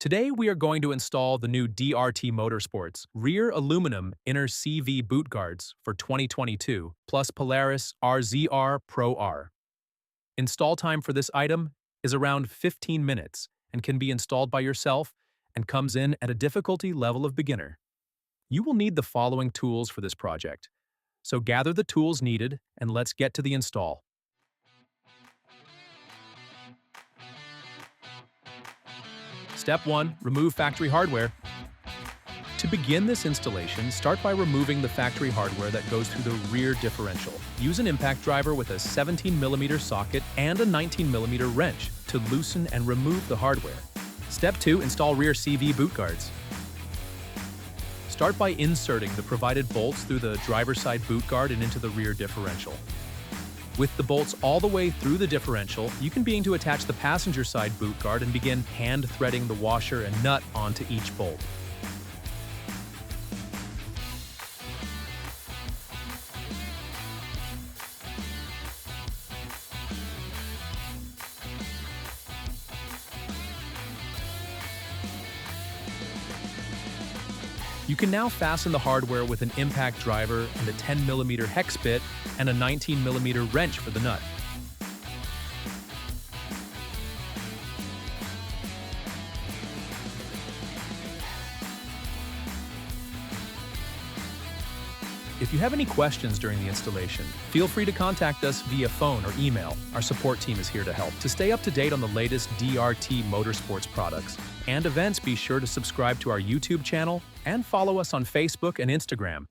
Today, we are going to install the new DRT Motorsports rear aluminum inner CV boot guards for 2022, plus Polaris RZR Pro R. Install time for this item is around 15 minutes and can be installed by yourself and comes in at a difficulty level of beginner. You will need the following tools for this project. So gather the tools needed and let's get to the install. Step 1. Remove factory hardware. To begin this installation, start by removing the factory hardware that goes through the rear differential. Use an impact driver with a 17mm socket and a 19mm wrench to loosen and remove the hardware. Step 2. Install rear CV boot guards. Start by inserting the provided bolts through the driver's side boot guard and into the rear differential. With the bolts all the way through the differential, you can begin to attach the passenger side boot guard and begin hand threading the washer and nut onto each bolt. You can now fasten the hardware with an impact driver and a 10mm hex bit and a 19mm wrench for the nut. If you have any questions during the installation, feel free to contact us via phone or email. Our support team is here to help. To stay up to date on the latest DRT Motorsports products and events, be sure to subscribe to our YouTube channel and follow us on Facebook and Instagram.